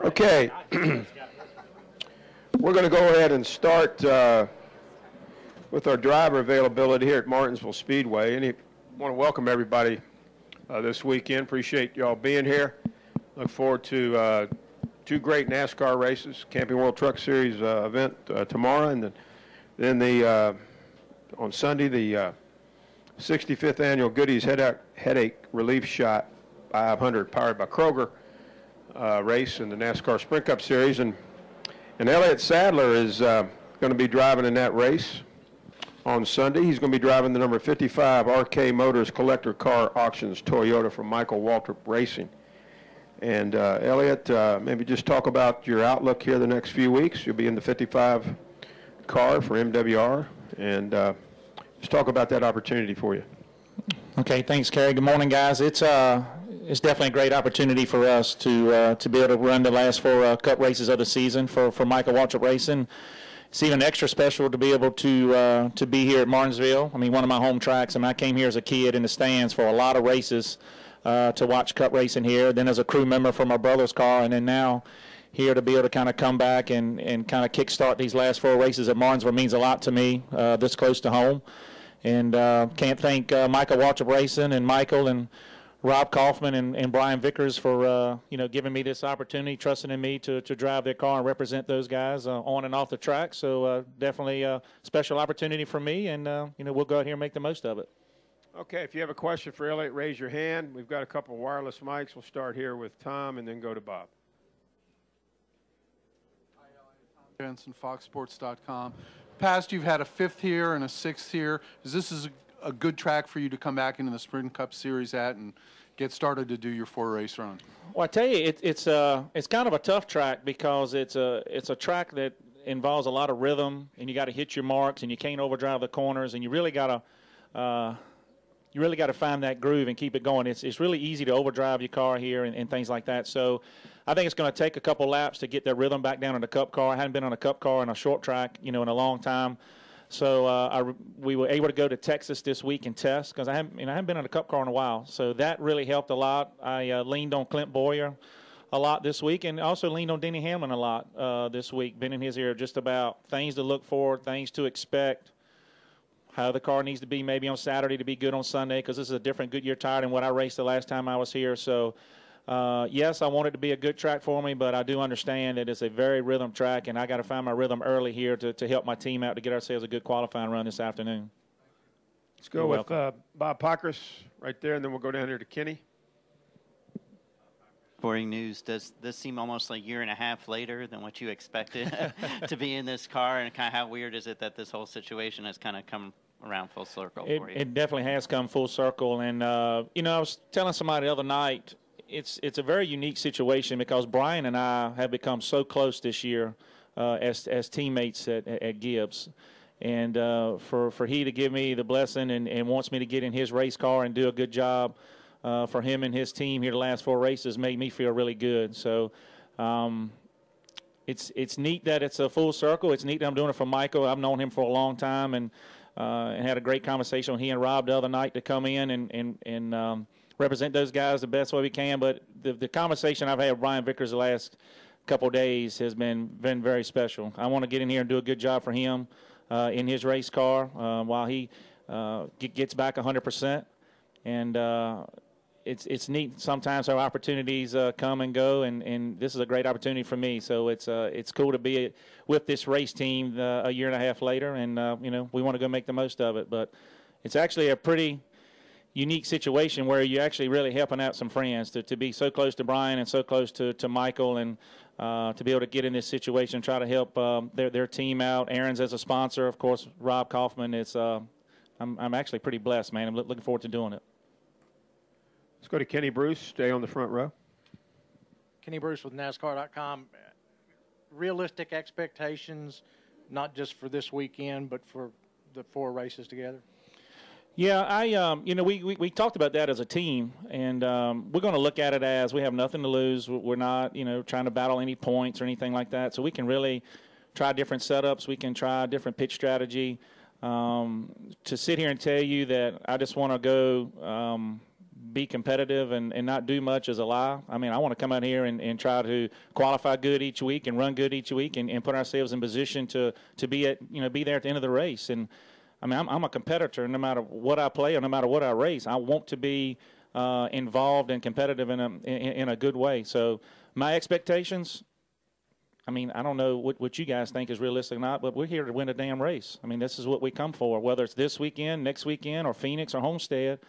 Okay. We're going to go ahead and start with our driver availability here at Martinsville Speedway. And I want to welcome everybody this weekend. Appreciate y'all being here. Look forward to two great NASCAR races, Camping World Truck Series event tomorrow, and then on Sunday, the 65th annual Goodies Headache Relief Shot 500 powered by Kroger race in the NASCAR Sprint Cup Series. And Elliott Sadler is going to be driving in that race on Sunday. He's going to be driving the number 55 RK Motors Collector Car Auctions Toyota from Michael Waltrip Racing. And Elliott, maybe just talk about your outlook here the next few weeks. You'll be in the 55 car for MWR, and just talk about that opportunity for you. Okay, thanks, Kerry. Good morning, guys. It's definitely a great opportunity for us to be able to run the last four Cup races of the season for Michael Waltrip Racing. It's even extra special to be able to be here at Martinsville. I mean, one of my home tracks. I mean, I came here as a kid in the stands for a lot of races to watch Cup racing here. Then as a crew member for my brother's car, and then now here to be able to kind of come back and kind of kickstart these last four races at Martinsville means a lot to me, this close to home. And can't thank Michael Waltrip Racing and Michael and Rob Kaufman and Brian Vickers for giving me this opportunity, trusting in me to drive their car and represent those guys on and off the track. So definitely a special opportunity for me, and we'll go out here and make the most of it. Okay, if you have a question for Elliott, raise your hand. We've got a couple of wireless mics. We'll start here with Tom and then go to Bob. Hi, Elliott. Tom Jensen, FoxSports.com. Past, you've had a fifth here and a sixth here. Is this a good track for you to come back into the Sprint Cup Series at and get started to do your four-race run? Well, I tell you, it's kind of a tough track because it's a track that involves a lot of rhythm, and you got to hit your marks, and you can't overdrive the corners, and you really got to find that groove and keep it going. It's really easy to overdrive your car here and things like that. So I think it's going to take a couple laps to get that rhythm back down in the Cup car. I hadn't been on a Cup car in a short track, in a long time. So we were able to go to Texas this week and test because I haven't been on a Cup car in a while. So that really helped a lot. I leaned on Clint Boyer a lot this week, and also leaned on Denny Hamlin a lot this week. Been in his ear just about things to look for, things to expect, how the car needs to be maybe on Saturday to be good on Sunday, because this is a different Goodyear tire than what I raced the last time I was here. So yes, I want it to be a good track for me, but I do understand that it's a very rhythm track, and I got to find my rhythm early here to help my team out to get ourselves a good qualifying run this afternoon. Let's go with Bob Pockris right there, and then we'll go down here to Kenny. Sporting News. Does this seem almost like a year and a half later than what you expected to be in this car? And kind of how weird is it that this whole situation has kind of come around full circle for you? It definitely has come full circle. And, I was telling somebody the other night, it's a very unique situation because Brian and I have become so close this year as teammates at Gibbs. And for he to give me the blessing and wants me to get in his race car and do a good job for him and his team here the last four races made me feel really good. So it's neat that it's a full circle. It's neat that I'm doing it for Michael. I've known him for a long time and had a great conversation with he and Rob the other night to come in and represent those guys the best way we can. But the conversation I've had with Brian Vickers the last couple of days has been very special. I want to get in here and do a good job for him in his race car while he gets back 100%. And it's neat sometimes how opportunities come and go, and this is a great opportunity for me. So it's cool to be with this race team a year and a half later, and we want to go make the most of it. But it's actually a pretty unique situation where you're actually really helping out some friends to be so close to Brian and so close to Michael, and to be able to get in this situation, try to help their team out. Aaron's as a sponsor, of course. Rob Kaufman. I'm actually pretty blessed, man. I'm looking forward to doing it. Let's go to Kenny Bruce. Stay on the front row. Kenny Bruce with NASCAR.com. Realistic expectations, not just for this weekend, but for the four races together? Yeah, we talked about that as a team, and we're going to look at it as we have nothing to lose. We're not, trying to battle any points or anything like that. So we can really try different setups. We can try different pitch strategy. To sit here and tell you that I just want to go be competitive and not do much is a lie. I mean, I want to come out here and try to qualify good each week and run good each week and put ourselves in position to be be there at the end of the race. And I mean, I'm a competitor no matter what I play or no matter what I race. I want to be involved and competitive in a good way. So my expectations, I mean, I don't know what you guys think is realistic or not, but we're here to win a damn race. I mean, this is what we come for, whether it's this weekend, next weekend, or Phoenix or Homestead.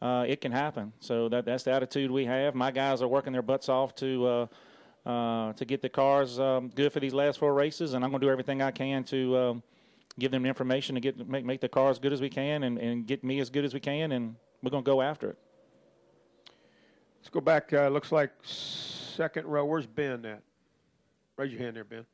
It can happen. So that's the attitude we have. My guys are working their butts off to get the cars good for these last 4 races, and I'm going to do everything I can to give them the information to make the cars as good as we can and get me as good as we can, and we're going to go after it. Let's go back. Looks like second row. Where's Ben at? Raise your hand there, Ben.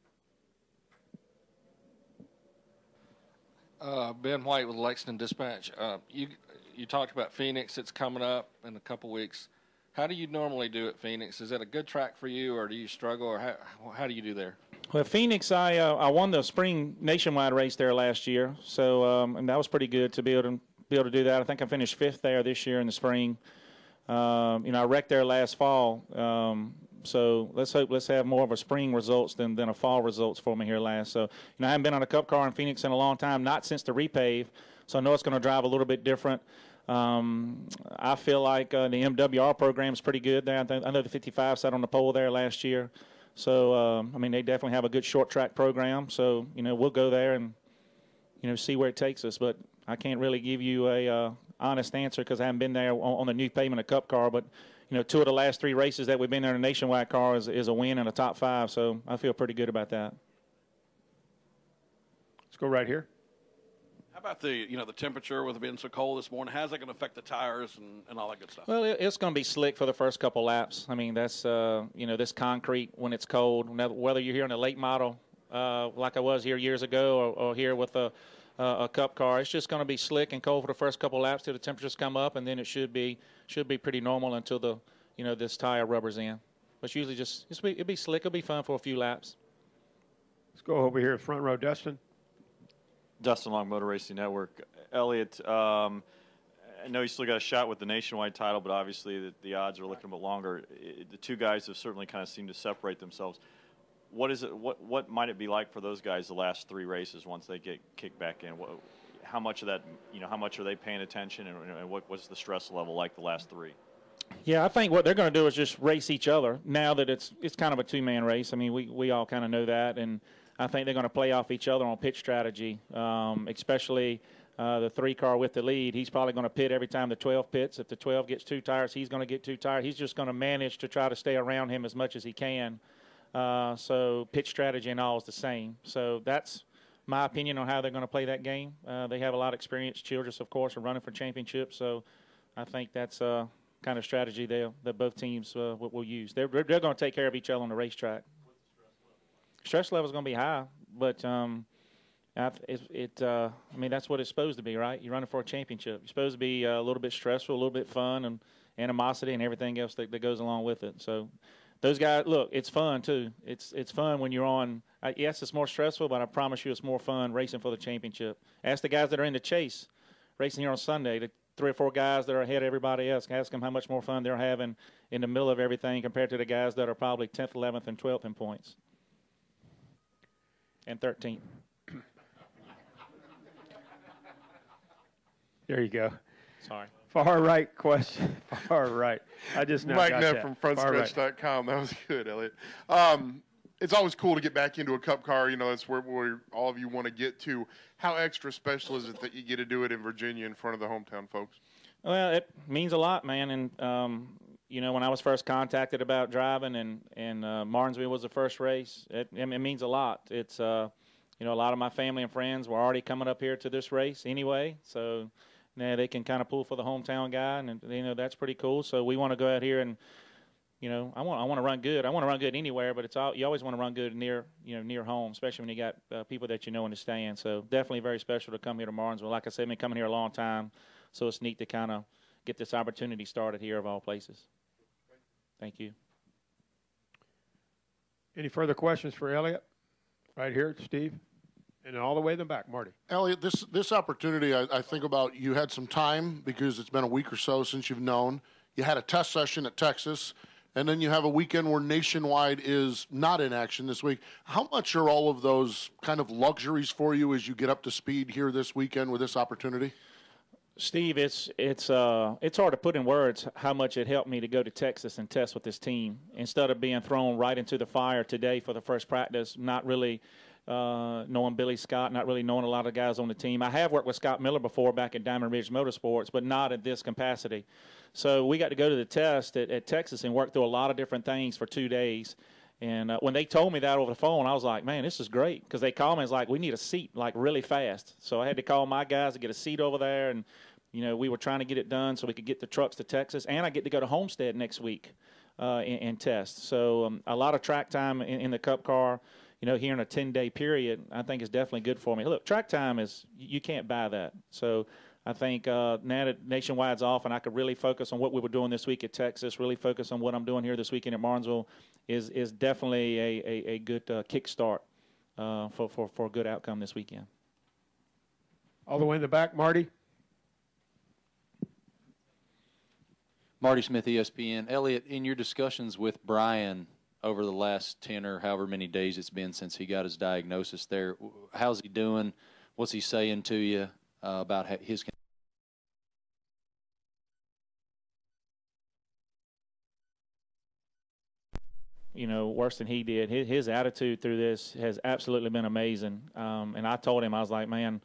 Ben White with Lexington Dispatch. You talked about Phoenix. It's coming up in a couple weeks. How do you normally do at Phoenix? Is that a good track for you, or do you struggle, or how do you do there? Well, Phoenix, I won the spring nationwide race there last year, so and that was pretty good to be able to do that. I think I finished 5th there this year in the spring. I wrecked there last fall. So let's have more of a spring results than a fall results for me here last. So I haven't been on a Cup car in Phoenix in a long time, not since the repave. So I know it's going to drive a little bit different. I feel like the MWR program is pretty good there. I know the 55 sat on the pole there last year. So I mean, they definitely have a good short track program. So we'll go there and see where it takes us. But I can't really give you a honest answer because I haven't been there on the new pavement, a Cup car. But 2 of the last 3 races that we've been in a nationwide car is a win and a top 5, so I feel pretty good about that. Let's go right here. How about the temperature with it being so cold this morning? How's that going to affect the tires and all that good stuff? Well, it's going to be slick for the first couple laps. I mean, that's this concrete when it's cold. Whether you're here in a late model like I was here years ago or here with a Cup car, it's just going to be slick and cold for the first couple laps till the temperatures come up, and then it should be pretty normal until the this tire rubbers in. But usually it'll be slick. It'll be fun for a few laps. Let's go over here, front row, Dustin. Dustin Long, Motor Racing Network. Elliott, I know you still got a shot with the nationwide title, but obviously the odds are looking a bit longer. The 2 guys have certainly kind of seemed to separate themselves. What is it? What might it be like for those guys the last 3 races once they get kicked back in? How much of that? How much are they paying attention, and what's the stress level like the last 3? Yeah, I think what they're going to do is just race each other now that it's kind of a 2-man race. I mean, we all kind of know that, and I think they're going to play off each other on pit strategy, especially the 3 car with the lead. He's probably going to pit every time the 12 pits. If the 12 gets 2 tires, he's going to get 2 tires. He's just going to manage to try to stay around him as much as he can. So pitch strategy and all is the same. So that's my opinion on how they're going to play that game. They have a lot of experience. Childress, of course, are running for championships. So I think that's kind of strategy that both teams will use. They're going to take care of each other on the racetrack. Stress level is going to be high, but I mean, that's what it's supposed to be, right? You're running for a championship. You're supposed to be a little bit stressful, a little bit fun, and animosity and everything else that goes along with it. So those guys, look, it's fun too. It's fun when you're on. Yes, it's more stressful, but I promise you it's more fun racing for the championship. Ask the guys that are in the chase racing here on Sunday, the 3 or 4 guys that are ahead of everybody else. Ask them how much more fun they're having in the middle of everything compared to the guys that are probably 10th, 11th, and 12th in points. And 13th. There you go. Sorry. Far right question. Far right. I just now Mike got Neff that. from Far frontstretch.com. That was good, Elliott. It's always cool to get back into a Cup car. That's where all of you want to get to. How extra special is it that you get to do it in Virginia in front of the hometown folks? Well, it means a lot, man. And, when I was first contacted about driving and Martinsville was the first race, it means a lot. It's, a lot of my family and friends were already coming up here to this race anyway. So now they can kind of pull for the hometown guy, and, that's pretty cool. So we want to go out here and, I want to run good. I want to run good anywhere, but you always want to run good near home, especially when you got people that in the stands. So definitely very special to come here to Martinsville. Like I said, I've been coming here a long time, so it's neat to kind of get this opportunity started here of all places. Thank you. Any further questions for Elliott? Right here, Steve. And then all the way in the back, Marty. Elliott, this opportunity, I think about, you had some time because it's been a week or so since you've known. You had a test session at Texas, and then you have a weekend where Nationwide is not in action this week. How much are all of those kind of luxuries for you as you get up to speed here this weekend with this opportunity? Steve, it's hard to put in words how much it helped me to go to Texas and test with this team instead of being thrown right into the fire today for the first practice, not really knowing Billy Scott, not really knowing a lot of guys on the team. I have worked with Scott Miller before back at Diamond Ridge Motorsports, but not at this capacity. So we got to go to the test at Texas and work through a lot of different things for 2 days. And when they told me that over the phone, I was like, man, this is great. Because they called me, it's like, we need a seat, like, really fast. So I had to call my guys to get a seat over there. And, you know, we were trying to get it done so we could get the trucks to Texas. And I get to go to Homestead next week and test. So a lot of track time in the Cup car, you know, here in a 10-day period, I think is definitely good for me. Look, track time is, you can't buy that. So I think now that Nationwide's off and I could really focus on what we were doing this week at Texas, really focus on what I'm doing here this weekend at Martinsville is definitely a good kickstart for a good outcome this weekend. All the way in the back, Marty. Marty Smith, ESPN. Elliott, in your discussions with Brian over the last 10 or however many days it's been since he got his diagnosis there, how's he doing? What's he saying to you about his – you know, worse than he did. His attitude through this has absolutely been amazing. And I told him, I was like, man,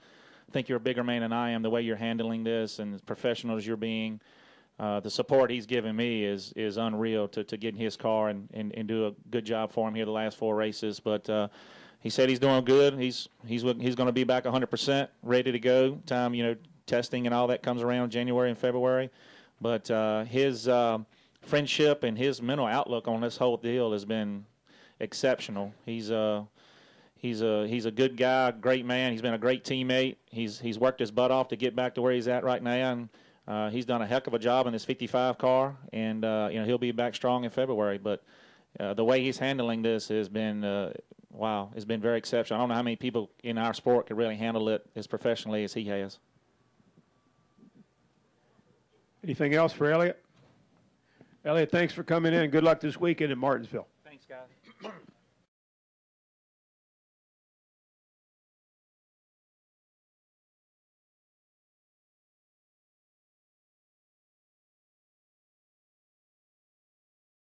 I think you're a bigger man than I am, the way you're handling this and as professional as you're being. The support he's given me is unreal to get in his car and do a good job for him here the last 4 races. But he said he's doing good. He's going to be back 100%, ready to go. Time, you know, testing and all that comes around January and February. But his friendship and his mental outlook on this whole deal has been exceptional. He's a good guy, great man. He's been a great teammate. He's worked his butt off to get back to where he's at right now, and he's done a heck of a job in this 55 car. And you know, he'll be back strong in February. But the way he's handling this has been wow, it's been very exceptional. I don't know how many people in our sport could really handle it as professionally as he has. Anything else for Elliott? Elliott, thanks for coming in. Good luck this weekend in Martinsville. Thanks, guys.